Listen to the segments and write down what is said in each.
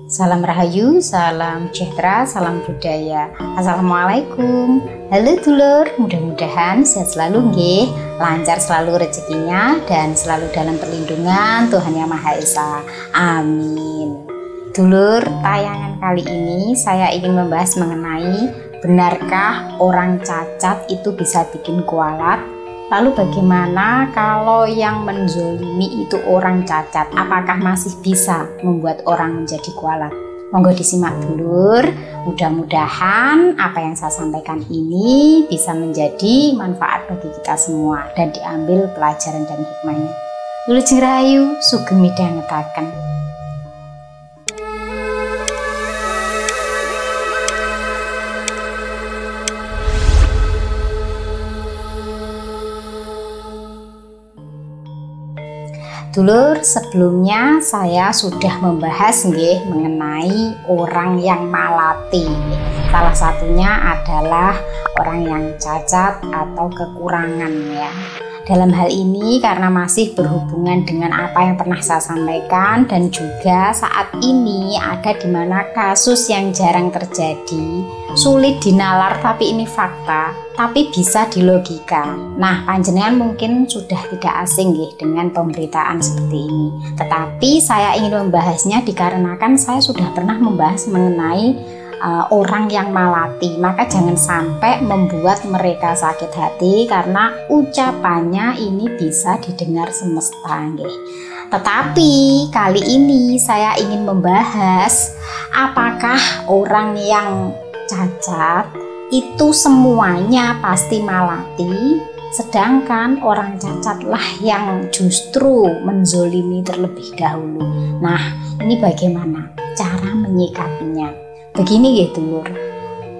Salam Rahayu, salam sejahtera, salam budaya. Assalamualaikum. Halo dulur, mudah-mudahan sehat selalu nggih, lancar selalu rezekinya dan selalu dalam perlindungan Tuhan Yang Maha Esa. Amin. Dulur, tayangan kali ini saya ingin membahas mengenai benarkah orang cacat itu bisa bikin kualat? Lalu bagaimana kalau yang menzolimi itu orang cacat? Apakah masih bisa membuat orang menjadi kualat? Monggo disimak dulur. Mudah-mudahan apa yang saya sampaikan ini bisa menjadi manfaat bagi kita semua dan diambil pelajaran dan hikmahnya. Wilujeng Rahayu, sugeng midhangetaken. Dulur, sebelumnya saya sudah membahas mengenai orang yang malati. Salah satunya adalah orang yang cacat atau kekurangan ya. Dalam hal ini karena masih berhubungan dengan apa yang pernah saya sampaikan dan juga saat ini ada di mana kasus yang jarang terjadi, sulit dinalar tapi ini fakta, tapi bisa dilogika. Nah, panjenengan mungkin sudah tidak asing dengan pemberitaan seperti ini. Tetapi saya ingin membahasnya dikarenakan saya sudah pernah membahas mengenai orang yang malati, maka jangan sampai membuat mereka sakit hati karena ucapannya ini bisa didengar semesta Tetapi kali ini saya ingin membahas apakah orang yang cacat itu semuanya pasti malati, sedangkan orang cacatlah yang justru menzolimi terlebih dahulu. Nah, ini bagaimana cara menyikapinya? Begini dulur,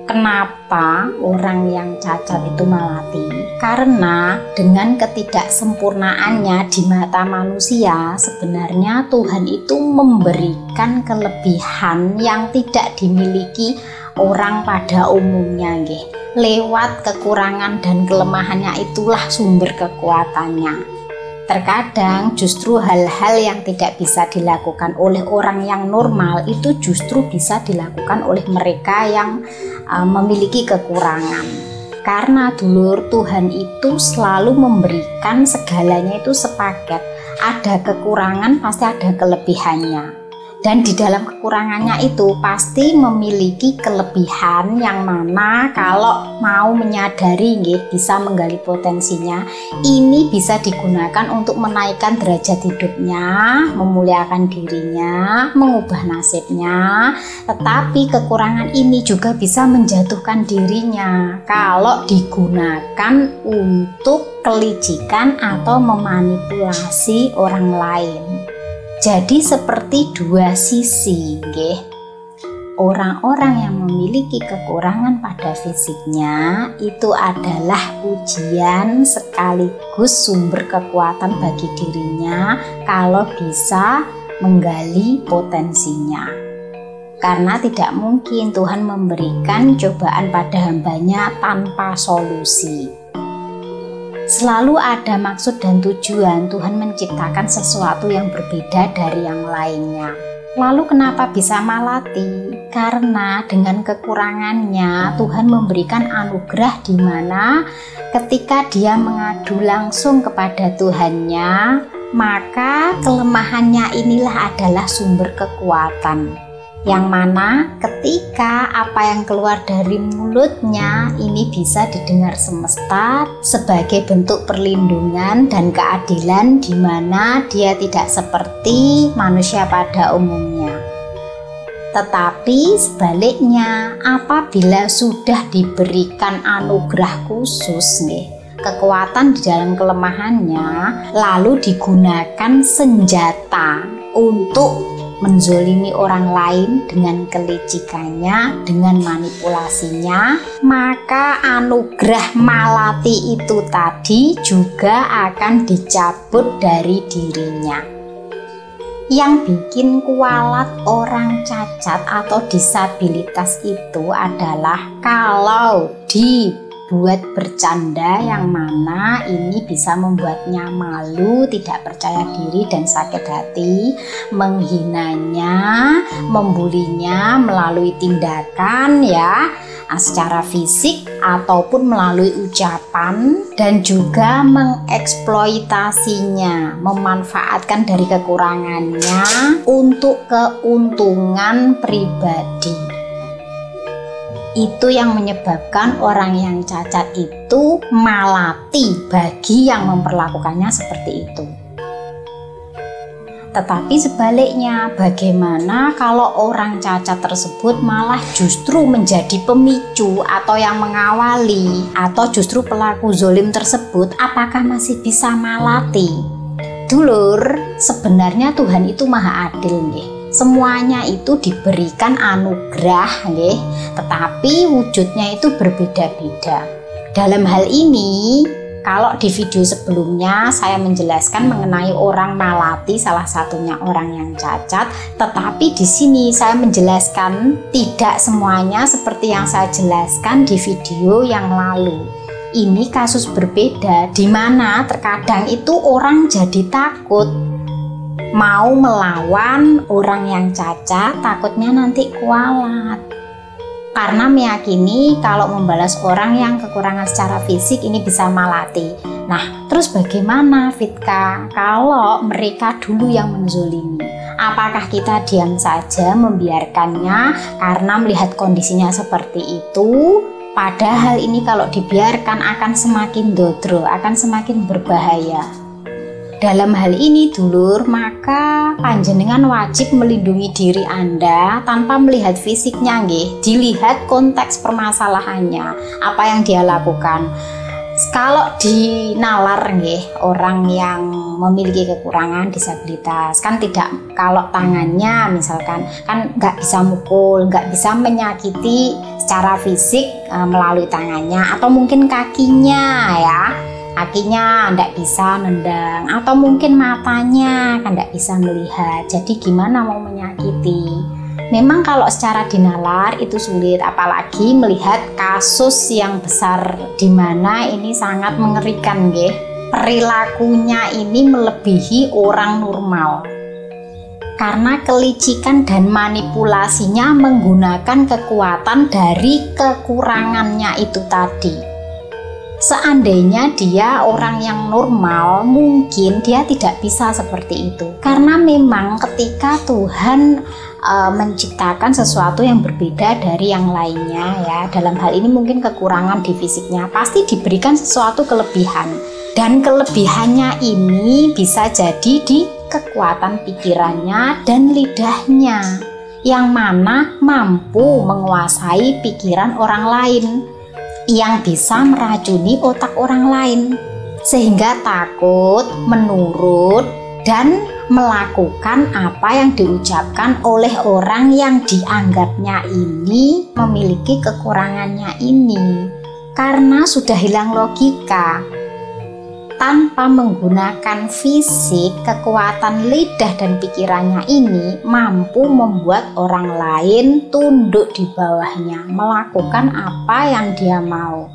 kenapa orang yang cacat itu malati? Karena dengan ketidaksempurnaannya di mata manusia, sebenarnya Tuhan itu memberikan kelebihan yang tidak dimiliki orang pada umumnya Lewat kekurangan dan kelemahannya itulah sumber kekuatannya. Terkadang justru hal-hal yang tidak bisa dilakukan oleh orang yang normal itu justru bisa dilakukan oleh mereka yang memiliki kekurangan. Karena dulur, Tuhan itu selalu memberikan segalanya itu sepaket. Ada kekurangan pasti ada kelebihannya. Dan di dalam kekurangannya itu pasti memiliki kelebihan yang mana kalau mau menyadari bisa menggali potensinya, ini bisa digunakan untuk menaikkan derajat hidupnya, memuliakan dirinya, mengubah nasibnya. Tetapi kekurangan ini juga bisa menjatuhkan dirinya kalau digunakan untuk kelicikan atau memanipulasi orang lain. Jadi seperti dua sisi Orang-orang yang memiliki kekurangan pada fisiknya itu adalah ujian sekaligus sumber kekuatan bagi dirinya kalau bisa menggali potensinya. Karena tidak mungkin Tuhan memberikan cobaan pada hambanya tanpa solusi. Selalu ada maksud dan tujuan Tuhan menciptakan sesuatu yang berbeda dari yang lainnya. Lalu kenapa bisa malati? Karena dengan kekurangannya Tuhan memberikan anugerah di mana ketika dia mengadu langsung kepada Tuhannya, maka kelemahannya inilah adalah sumber kekuatan. Yang mana ketika apa yang keluar dari mulutnya ini bisa didengar semesta sebagai bentuk perlindungan dan keadilan di mana dia tidak seperti manusia pada umumnya. Tetapi sebaliknya, apabila sudah diberikan anugerah khusus kekuatan di dalam kelemahannya, lalu digunakan senjata untuk menzolimi orang lain dengan kelicikannya, dengan manipulasinya, maka anugerah malati itu tadi juga akan dicabut dari dirinya. Yang bikin kualat orang cacat atau disabilitas itu adalah kalau di buat bercanda yang mana ini bisa membuatnya malu, tidak percaya diri dan sakit hati, menghinanya, membulinya melalui tindakan ya, secara fisik ataupun melalui ucapan, dan juga mengeksploitasinya, memanfaatkan dari kekurangannya untuk keuntungan pribadi. Itu yang menyebabkan orang yang cacat itu malati bagi yang memperlakukannya seperti itu. Tetapi sebaliknya, bagaimana kalau orang cacat tersebut malah justru menjadi pemicu atau yang mengawali atau justru pelaku zolim tersebut, apakah masih bisa malati? Dulur, sebenarnya Tuhan itu maha adil nggih. Semuanya itu diberikan anugerah nggih, tetapi wujudnya itu berbeda-beda. Dalam hal ini, kalau di video sebelumnya saya menjelaskan mengenai orang malati, salah satunya orang yang cacat, tetapi di sini saya menjelaskan tidak semuanya seperti yang saya jelaskan di video yang lalu. Ini kasus berbeda, di mana terkadang itu orang jadi takut mau melawan orang yang cacat, takutnya nanti kualat. Karena meyakini kalau membalas orang yang kekurangan secara fisik ini bisa malati. Nah, terus bagaimana Fitka kalau mereka dulu yang menzolimi? Apakah kita diam saja membiarkannya karena melihat kondisinya seperti itu? Padahal ini kalau dibiarkan akan semakin dodro, akan semakin berbahaya. Dalam hal ini dulur, maka panjenengan wajib melindungi diri Anda tanpa melihat fisiknya nggih, dilihat konteks permasalahannya, apa yang dia lakukan. Kalau dinalar nggih, orang yang memiliki kekurangan disabilitas kan tidak, kalau tangannya misalkan kan nggak bisa mukul, nggak bisa menyakiti secara fisik melalui tangannya, atau mungkin kakinya ya, kakinya tidak bisa nendang, atau mungkin matanya kan tidak bisa melihat, jadi gimana mau menyakiti. Memang kalau secara dinalar itu sulit, apalagi melihat kasus yang besar di mana ini sangat mengerikan nggih. Perilakunya ini melebihi orang normal karena kelicikan dan manipulasinya menggunakan kekuatan dari kekurangannya itu tadi. Seandainya dia orang yang normal, mungkin dia tidak bisa seperti itu. Karena memang ketika Tuhan menciptakan sesuatu yang berbeda dari yang lainnya ya, dalam hal ini mungkin kekurangan di fisiknya, pasti diberikan sesuatu kelebihan. Dan kelebihannya ini bisa jadi di kekuatan pikirannya dan lidahnya, yang mana mampu menguasai pikiran orang lain, yang bisa meracuni otak orang lain, sehingga takut, menurut, dan melakukan apa yang diucapkan oleh orang yang dianggapnya ini memiliki kekurangannya ini, karena sudah hilang logika. Tanpa menggunakan fisik, kekuatan lidah dan pikirannya ini mampu membuat orang lain tunduk di bawahnya, melakukan apa yang dia mau.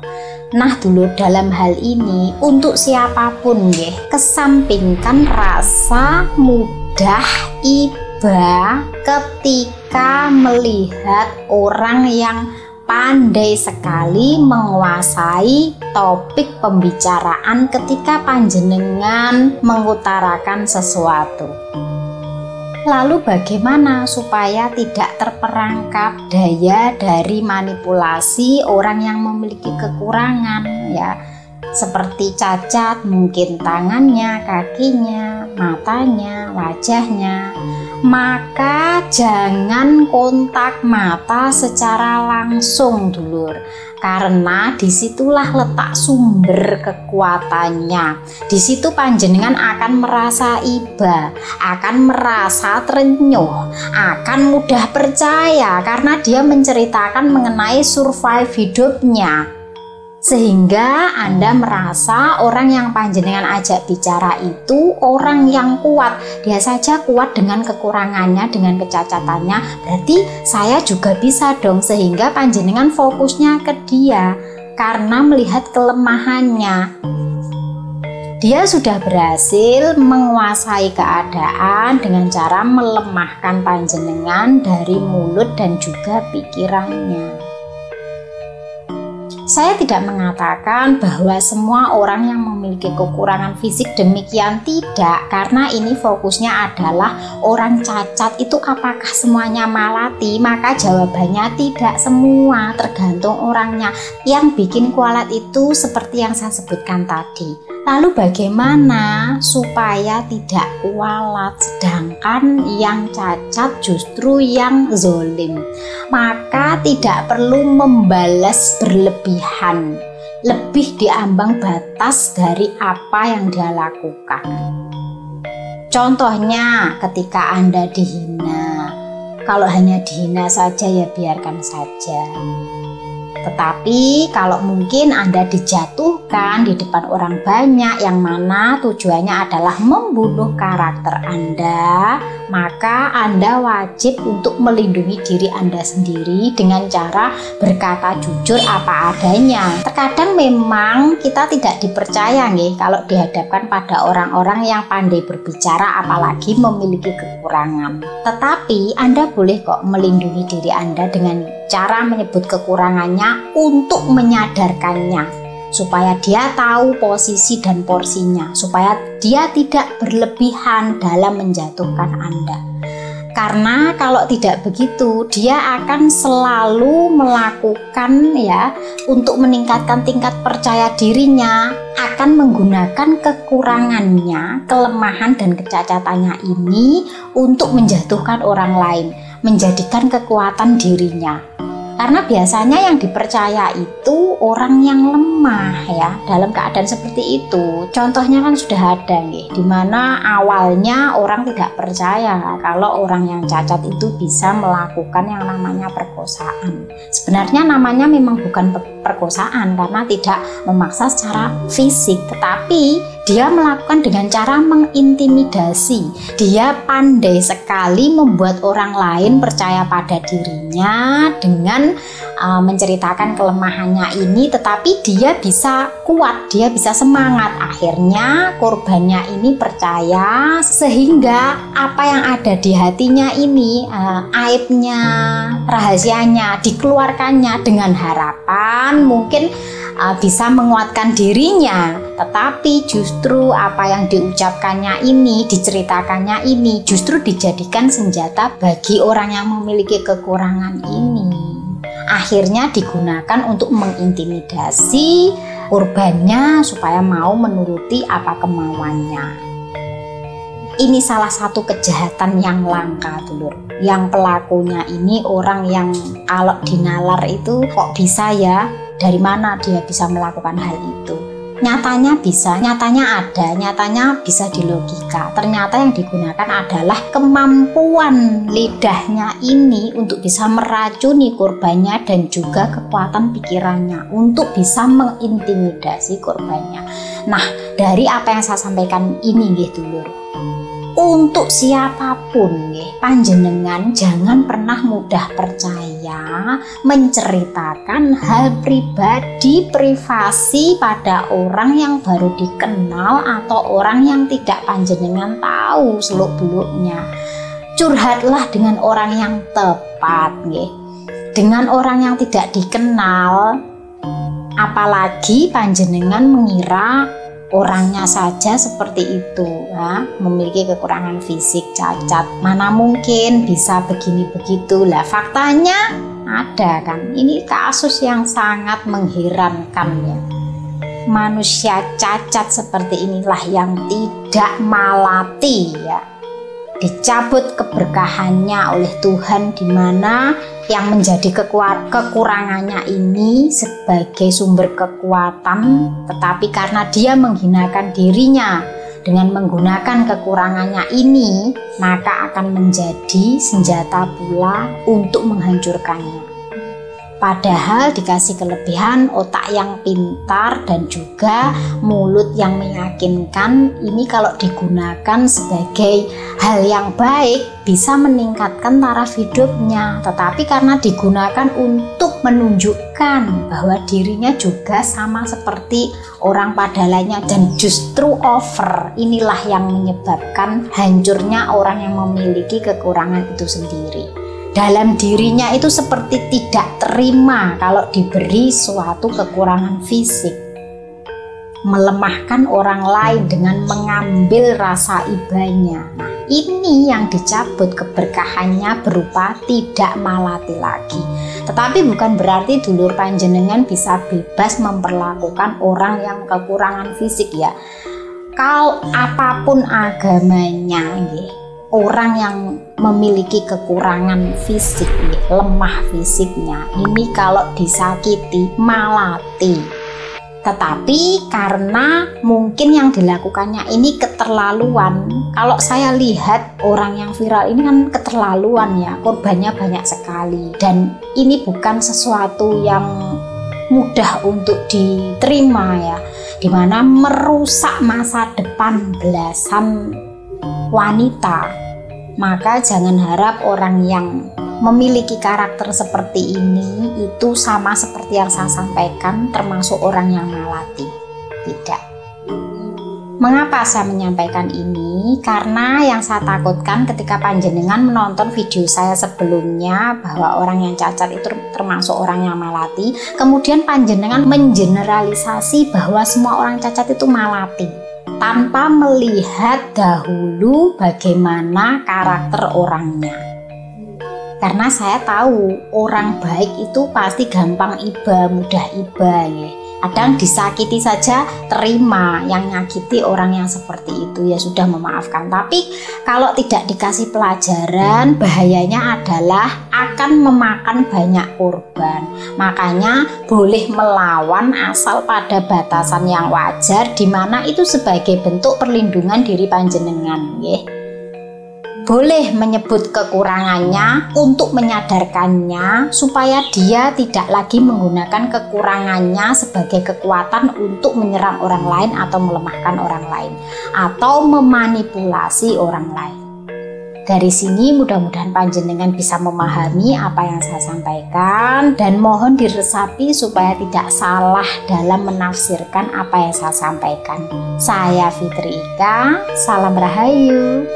Nah dulu, dalam hal ini untuk siapapun nggih, kesampingkan rasa mudah iba ketika melihat orang yang pandai sekali menguasai topik pembicaraan ketika panjenengan mengutarakan sesuatu. Lalu bagaimana supaya tidak terperangkap daya dari manipulasi orang yang memiliki kekurangan ya, seperti cacat, mungkin tangannya, kakinya, matanya, wajahnya? Maka jangan kontak mata secara langsung dulur, karena disitulah letak sumber kekuatannya. Disitu panjenengan akan merasa iba, akan merasa terenyuh, akan mudah percaya karena dia menceritakan mengenai survive hidupnya. Sehingga Anda merasa orang yang panjenengan ajak bicara itu orang yang kuat. Dia saja kuat dengan kekurangannya, dengan kecacatannya, berarti saya juga bisa dong. Sehingga panjenengan fokusnya ke dia. karena melihat kelemahannya. Dia sudah berhasil menguasai keadaan dengan cara melemahkan panjenengan dari mulut dan juga pikirannya. Saya tidak mengatakan bahwa semua orang yang memiliki kekurangan fisik demikian, tidak, karena ini fokusnya adalah orang cacat itu apakah semuanya malati, maka jawabannya tidak semua, tergantung orangnya. Yang bikin kualat itu seperti yang saya sebutkan tadi. Lalu bagaimana supaya tidak kualat sedangkan yang cacat justru yang zolim? Maka tidak perlu membalas berlebihan, lebih diambang batas dari apa yang dia lakukan. Contohnya ketika Anda dihina, kalau hanya dihina saja ya biarkan saja. Tetapi kalau mungkin Anda dijatuhkan di depan orang banyak yang mana tujuannya adalah membunuh karakter Anda, maka Anda wajib untuk melindungi diri Anda sendiri dengan cara berkata jujur apa adanya. Terkadang memang kita tidak dipercaya nih kalau dihadapkan pada orang-orang yang pandai berbicara apalagi memiliki kekurangan. Tetapi Anda boleh kok melindungi diri Anda dengan cara menyebut kekurangannya untuk menyadarkannya supaya dia tahu posisi dan porsinya, supaya dia tidak berlebihan dalam menjatuhkan Anda. Karena kalau tidak begitu, dia akan selalu melakukan untuk meningkatkan tingkat percaya dirinya, akan menggunakan kekurangannya, kelemahan dan kecacatannya ini untuk menjatuhkan orang lain, menjadikan kekuatan dirinya. Karena biasanya yang dipercaya itu orang yang lemah dalam keadaan seperti itu. Contohnya kan sudah ada di mana awalnya orang tidak percaya kalau orang yang cacat itu bisa melakukan yang namanya perkosaan. Sebenarnya namanya memang bukan perkosaan karena tidak memaksa secara fisik, tetapi dia melakukan dengan cara mengintimidasi. Dia pandai sekali membuat orang lain percaya pada dirinya dengan menceritakan kelemahannya ini, tetapi dia bisa kuat, dia bisa semangat. Akhirnya korbannya ini percaya sehingga apa yang ada di hatinya ini, aibnya, rahasianya dikeluarkannya dengan harapan mungkin bisa menguatkan dirinya. Tetapi justru apa yang diucapkannya ini, diceritakannya ini justru dijadikan senjata bagi orang yang memiliki kekurangan ini. Akhirnya digunakan untuk mengintimidasi korbannya supaya mau menuruti apa kemauannya. Ini salah satu kejahatan yang langka, dulur. Yang pelakunya ini orang yang kalau dinalar itu kok bisa dari mana dia bisa melakukan hal itu. Nyatanya bisa, nyatanya ada, nyatanya bisa dilogika. Ternyata yang digunakan adalah kemampuan lidahnya ini untuk bisa meracuni korbannya dan juga kekuatan pikirannya untuk bisa mengintimidasi korbannya. Nah, dari apa yang saya sampaikan ini dulur, untuk siapapun panjenengan jangan pernah mudah percaya menceritakan hal pribadi privasi pada orang yang baru dikenal atau orang yang tidak panjenengan tahu seluk-beluknya. Curhatlah dengan orang yang tepat dengan orang yang tidak dikenal, apalagi panjenengan mengira orangnya saja seperti itu memiliki kekurangan fisik, cacat, mana mungkin bisa begini begitu. Lah faktanya ada kan. Ini kasus yang sangat mengherankan Manusia cacat seperti inilah yang tidak malati dicabut keberkahannya oleh Tuhan, di mana yang menjadi kekurangannya ini sebagai sumber kekuatan, tetapi karena dia menghinakan dirinya dengan menggunakan kekurangannya ini, maka akan menjadi senjata pula untuk menghancurkannya. Padahal dikasih kelebihan otak yang pintar dan juga mulut yang meyakinkan, ini kalau digunakan sebagai hal yang baik bisa meningkatkan taraf hidupnya. Tetapi karena digunakan untuk menunjukkan bahwa dirinya juga sama seperti orang pada lainnya dan justru over, inilah yang menyebabkan hancurnya orang yang memiliki kekurangan itu sendiri. Dalam dirinya itu seperti tidak terima kalau diberi suatu kekurangan fisik, melemahkan orang lain dengan mengambil rasa ibanya. Nah, ini yang dicabut keberkahannya berupa tidak malati lagi. Tetapi bukan berarti dulur panjenengan bisa bebas memperlakukan orang yang kekurangan fisik ya. Kalau apapun agamanya, orang yang memiliki kekurangan fisik, lemah fisiknya, ini kalau disakiti malati. Tetapi karena mungkin yang dilakukannya ini keterlaluan. Kalau saya lihat orang yang viral ini kan keterlaluan ya, korbannya banyak sekali. Dan ini bukan sesuatu yang mudah untuk diterima ya, dimana merusak masa depan belasan wanita. Maka jangan harap orang yang memiliki karakter seperti ini itu sama seperti yang saya sampaikan, termasuk orang yang malati. Tidak. Mengapa saya menyampaikan ini? Karena yang saya takutkan ketika panjenengan menonton video saya sebelumnya bahwa orang yang cacat itu termasuk orang yang malati, kemudian panjenengan mengeneralisasi bahwa semua orang cacat itu malati, tanpa melihat dahulu bagaimana karakter orangnya. Karena saya tahu orang baik itu pasti gampang iba, mudah iba ya. Kadang disakiti saja terima, yang nyakiti orang yang seperti itu ya sudah memaafkan. Tapi kalau tidak dikasih pelajaran, bahayanya adalah akan memakan banyak korban. Makanya boleh melawan asal pada batasan yang wajar, di mana itu sebagai bentuk perlindungan diri panjenengan ya. Boleh menyebut kekurangannya untuk menyadarkannya supaya dia tidak lagi menggunakan kekurangannya sebagai kekuatan untuk menyerang orang lain atau melemahkan orang lain atau memanipulasi orang lain. Dari sini mudah-mudahan panjenengan bisa memahami apa yang saya sampaikan dan mohon diresapi supaya tidak salah dalam menafsirkan apa yang saya sampaikan. Saya Fitri Ika, salam rahayu.